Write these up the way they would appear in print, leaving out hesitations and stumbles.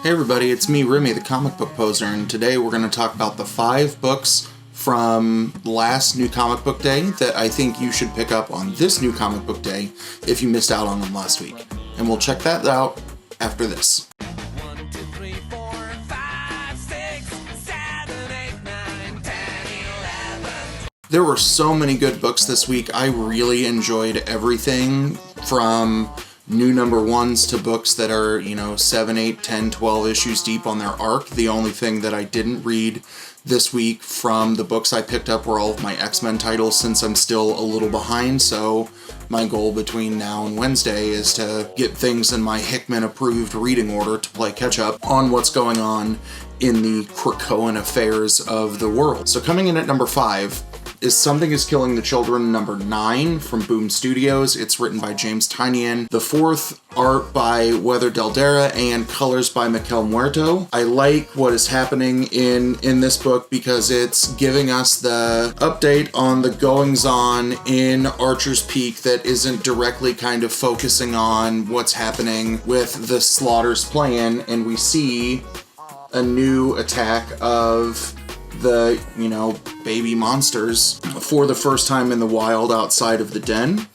Hey everybody, it's me, Remy, the comic book poser, and today we're going to talk about the 5 books from last New Comic Book Day that I think you should pick up on this New Comic Book Day if you missed out on them last week. And we'll check that out after this. 1, 2, 3, 4, 5, 6, 7, 8, 9, 10, 11. There were so many good books this week. I really enjoyed everything from new number ones to books that are, 7, 8, 10, 12 issues deep on their arc. The only thing that I didn't read this week from the books I picked up were all of my X-Men titles, since I'm still a little behind, so my goal between now and Wednesday is to get things in my Hickman-approved reading order to play catch-up on what's going on in the Krakoan affairs of the world. So coming in at number 5 is Something is Killing the Children, number 9 from Boom Studios. It's written by James Tynion. The 4th, art by Weather Deldera and colors by Miquel Muerto. I like what is happening in this book because it's giving us the update on the goings-on in Archer's Peak that isn't directly kind of focusing on what's happening with the Slaughter's plan, and we see a new attack of the, baby monsters for the first time in the wild outside of the den.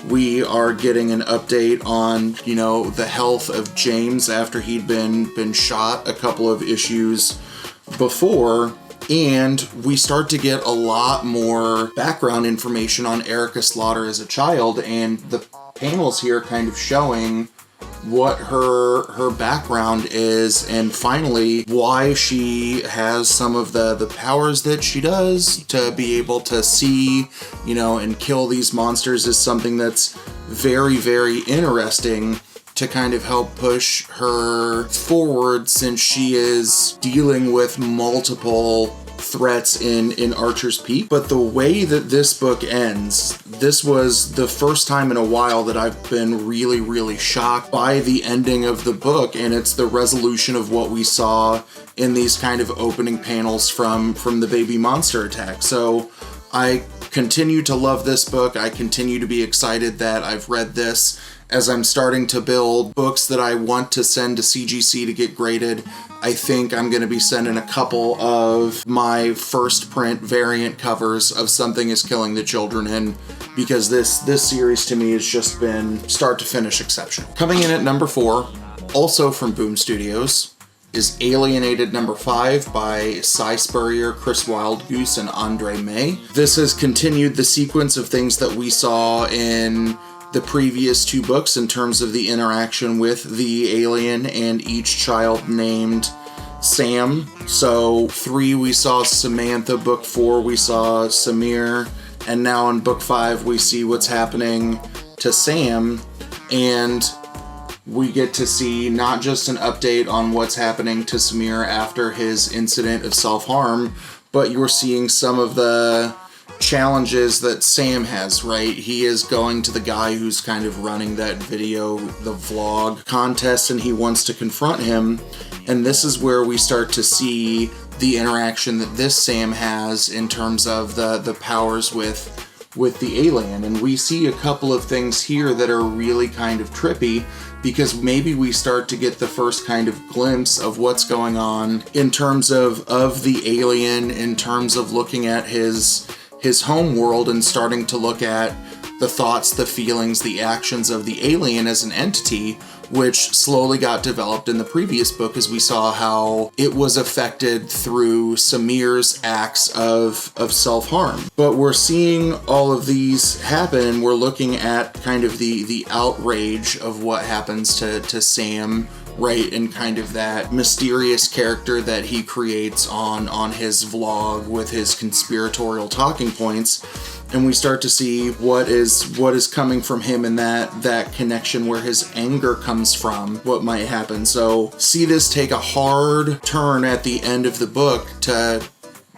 We are getting an update on, the health of James after he'd been shot a couple of issues before, and we start to get a lot more background information on Erica Slaughter as a child, and the panels here kind of showing what her background is, and finally why she has some of the powers that she does to be able to see, and kill these monsters is something that's very, very interesting to kind of help push her forward, since she is dealing with multiple threats in Archer's Peak. But the way that this book ends, this was the first time in a while that I've been really, really shocked by the ending of the book, and it's the resolution of what we saw in these kind of opening panels from the baby monster attack. So I continue to love this book. I continue to be excited that I've read this as I'm starting to build books that I want to send to CGC to get graded. I think I'm going to be sending a couple of my first print variant covers of Something is Killing the Children in, because this series to me has just been start to finish exceptional. Coming in at number 4, also from Boom Studios, is Alienated number 5 by Cy Spurrier, Chris Wildgoose, and Andre May. This has continued the sequence of things that we saw in the previous 2 books in terms of the interaction with the alien and each child named Sam. So 3 we saw Samantha, book 4 we saw Samir, and now in book 5 we see what's happening to Sam, and we get to see not just an update on what's happening to Samir after his incident of self-harm, but you're seeing some of the challenges that Sam has, right? He is going to the guy who's kind of running that video, the vlog contest, and he wants to confront him. And this is where we start to see the interaction that this Sam has in terms of the powers with the alien. And we see a couple of things here that are really kind of trippy, because maybe we start to get the first kind of glimpse of what's going on in terms of the alien, in terms of looking at his home world and starting to look at the thoughts, the feelings, the actions of the alien as an entity, which slowly got developed in the previous book as we saw how it was affected through Samir's acts of self-harm. But we're seeing all of these happen, and we're looking at kind of the outrage of what happens to Sam, right, and kind of that mysterious character that he creates on his vlog with his conspiratorial talking points. And we start to see what is coming from him in that connection where his anger comes from, what might happen. So see this take a hard turn at the end of the book to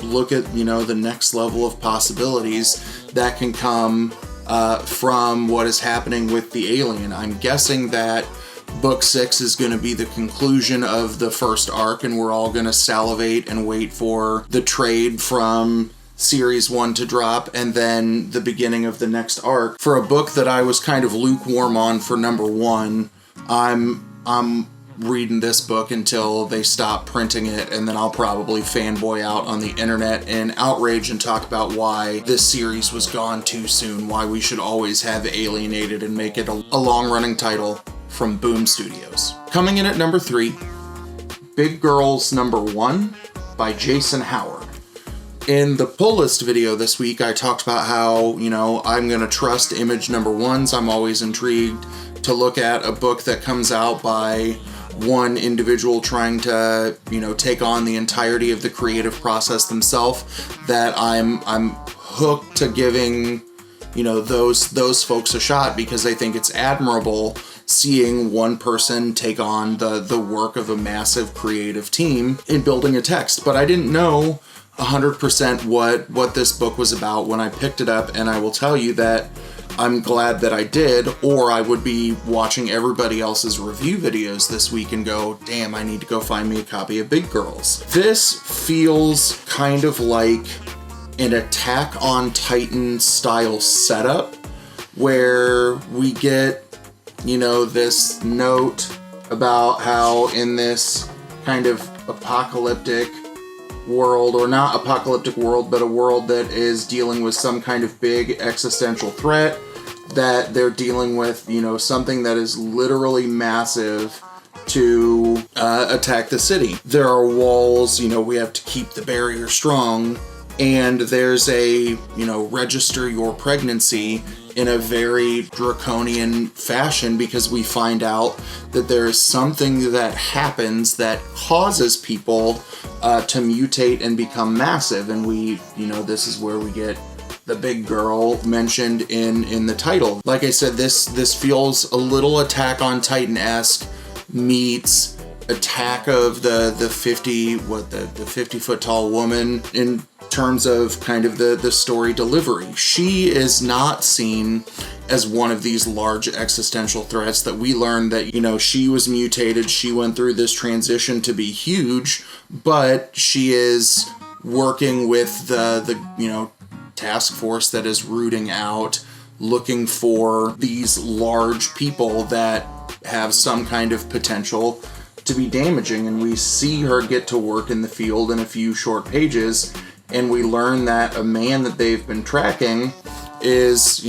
look at, the next level of possibilities that can come from what is happening with the alien. I'm guessing that Book 6 is going to be the conclusion of the first arc, and we're all going to salivate and wait for the trade from Series 1 to drop, and then the beginning of the next arc. For a book that I was kind of lukewarm on for number 1, I'm reading this book until they stop printing it, and then I'll probably fanboy out on the internet in outrage and talk about why this series was gone too soon, why we should always have Alienated and make it a long-running title from Boom Studios. Coming in at number 3, Big Girls number 1 by Jason Howard. In the pull list video this week, I talked about how, I'm going to trust image number 1s. I'm always intrigued to look at a book that comes out by one individual trying to, take on the entirety of the creative process themselves, that I'm hooked to giving, those folks a shot, because I think it's admirable seeing one person take on the work of a massive creative team in building a text. But I didn't know 100% what this book was about when I picked it up, and I will tell you that I'm glad that I did, or I would be watching everybody else's review videos this week and go, damn, I need to go find me a copy of Big Girls. This feels kind of like an Attack on Titan style setup, where we get, this note about how in this kind of apocalyptic world, or not apocalyptic world, but a world that is dealing with some kind of big existential threat, that they're dealing with, something that is literally massive to attack the city. There are walls, we have to keep the barrier strong, and there's a, register your pregnancy in a very draconian fashion, because we find out that there is something that happens that causes people to mutate and become massive, and we, this is where we get the big girl mentioned in the title. Like I said, this feels a little Attack on Titan-esque meets Attack of the 50-foot tall woman in terms of kind of the story delivery. She is not seen as one of these large existential threats that we learned that, she was mutated, she went through this transition to be huge, but she is working with the task force that is rooting out, looking for these large people that have some kind of potential to be damaging. And we see her get to work in the field in a few short pages, and we learn that a man that they've been tracking is,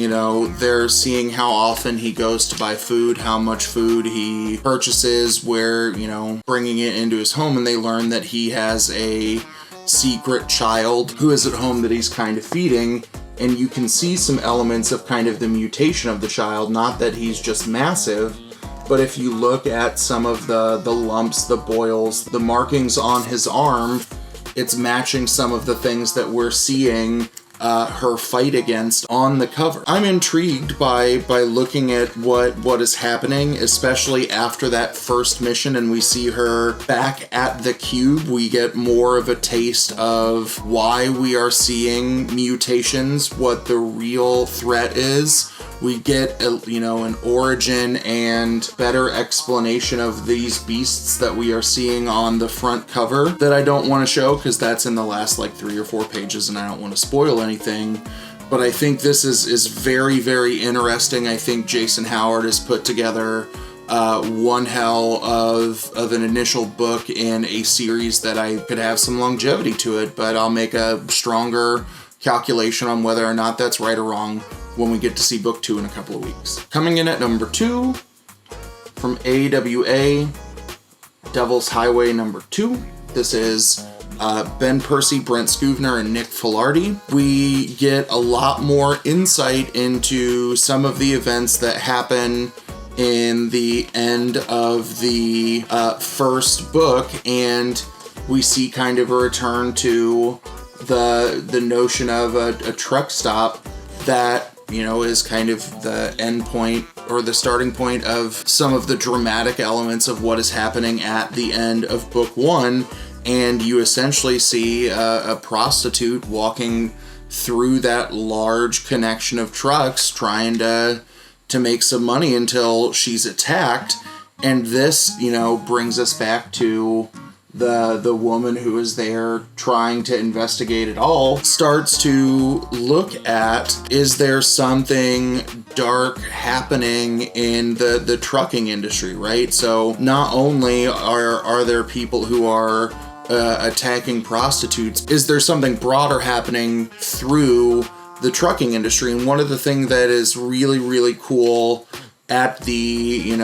they're seeing how often he goes to buy food, how much food he purchases, where, bringing it into his home, and they learn that he has a secret child who is at home that he's kind of feeding, and you can see some elements of kind of the mutation of the child, not that he's just massive, but if you look at some of the lumps, the boils, the markings on his arm, it's matching some of the things that we're seeing her fight against on the cover. I'm intrigued by looking at what is happening, especially after that first mission and we see her back at the cube. We get more of a taste of why we are seeing mutations, what the real threat is. We get an origin and better explanation of these beasts that we are seeing on the front cover that I don't want to show because that's in the last 3 or 4 pages and I don't want to spoil anything. But I think this is very, very interesting. I think Jason Howard has put together one hell of an initial book in a series that I could have some longevity to it, but I'll make a stronger calculation on whether or not that's right or wrong when we get to see book 2 in a couple of weeks. Coming in at number 2 from AWA, Devil's Highway number 2. This is Ben Percy, Brent Scoovner, and Nick Filardi. We get a lot more insight into some of the events that happen in the end of the first book, and we see kind of a return to the notion of a truck stop that is kind of the end point or the starting point of some of the dramatic elements of what is happening at the end of book 1. And you essentially see a prostitute walking through that large connection of trucks trying to make some money until she's attacked. And this, brings us back to the woman who is there trying to investigate it all starts to look at, is there something dark happening in the trucking industry, right? So not only are there people who are attacking prostitutes, is there something broader happening through the trucking industry? And one of the things that is really, really cool at the, in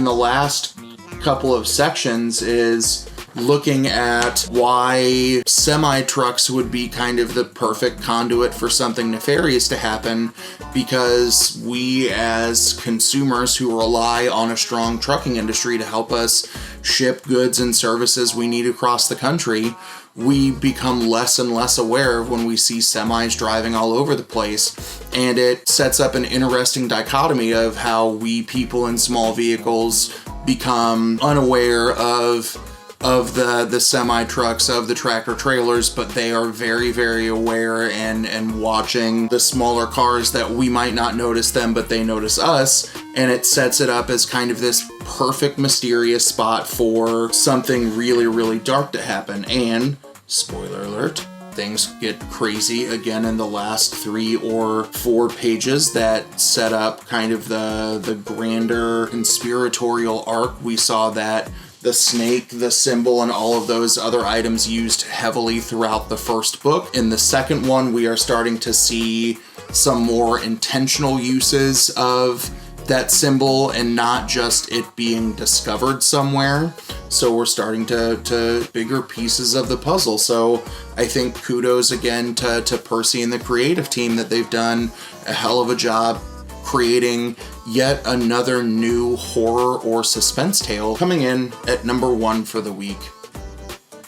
the last couple of sections is looking at why semi-trucks would be kind of the perfect conduit for something nefarious to happen, because we as consumers who rely on a strong trucking industry to help us ship goods and services we need across the country, we become less and less aware of when we see semis driving all over the place. And it sets up an interesting dichotomy of how we people in small vehicles become unaware of the semi-trucks, of the tractor trailers, but they are very, very aware and watching the smaller cars that we might not notice them, but they notice us. And it sets it up as kind of this perfect mysterious spot for something really, really dark to happen. And spoiler alert, things get crazy again in the last 3 or 4 pages that set up kind of the grander conspiratorial arc. We saw that the snake, the symbol, and all of those other items used heavily throughout the first book. In the second one, we are starting to see some more intentional uses of that symbol and not just it being discovered somewhere. So we're starting to bigger pieces of the puzzle. So I think kudos again to Percy and the creative team that they've done a hell of a job creating yet another new horror or suspense tale. Coming in at number 1 for the week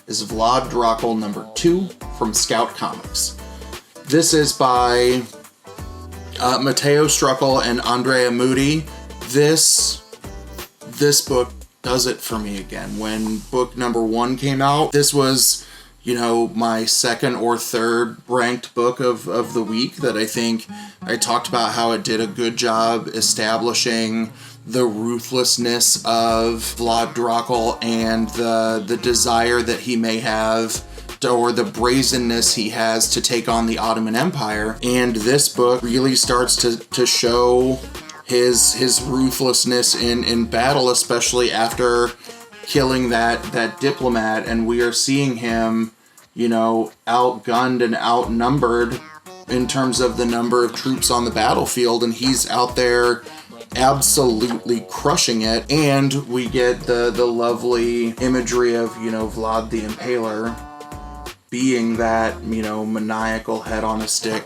is Vlad Rockle number 2 from Scout Comics. This is by Matteo Struckel and Andrea Moody. This book does it for me again. When book number 1 came out, this was, my second or third ranked book of the week that I think I talked about how it did a good job establishing the ruthlessness of Vlad Rockle and the desire that he may have, or the brazenness he has to take on the Ottoman Empire. And this book really starts to show his ruthlessness in battle, especially after killing that diplomat, and we are seeing him, outgunned and outnumbered in terms of the number of troops on the battlefield, and he's out there absolutely crushing it. And we get the lovely imagery of, Vlad the Impaler being that, maniacal head on a stick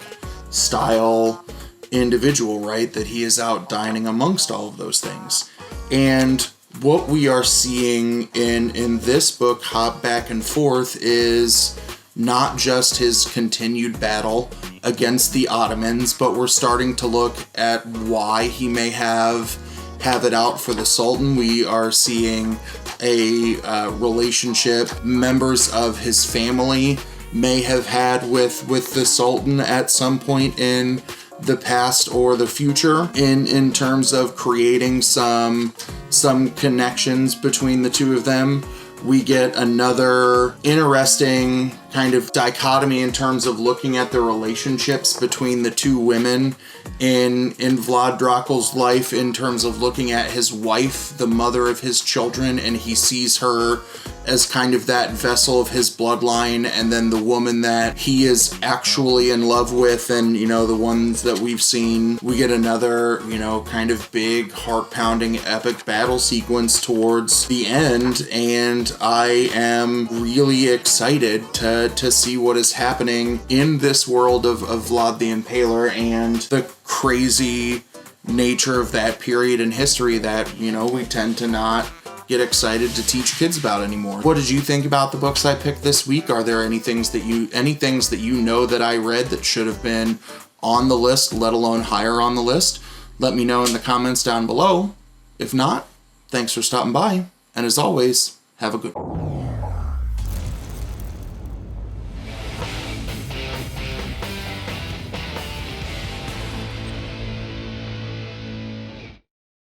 style individual, right? That he is out dining amongst all of those things. And what we are seeing in this book hop back and forth is not just his continued battle against the Ottomans, but we're starting to look at why he may have it out for the Sultan. We are seeing a relationship members of his family may have had with the Sultan at some point in the past or the future, in terms of creating some connections between the two of them. We get another interesting kind of dichotomy in terms of looking at the relationships between the two women in Vlad Dracula's life, in terms of looking at his wife, the mother of his children, and he sees her as kind of that vessel of his bloodline, and then the woman that he is actually in love with, and the ones that we've seen. We get another kind of big heart-pounding epic battle sequence towards the end, and I am really excited to see what is happening in this world of Vlad the Impaler and the crazy nature of that period in history that we tend to not get excited to teach kids about anymore. What did you think about the books I picked this week? Are there any things that that I read that should have been on the list, let alone higher on the list? Let me know in the comments down below. If not, thanks for stopping by, and as always, have a good one.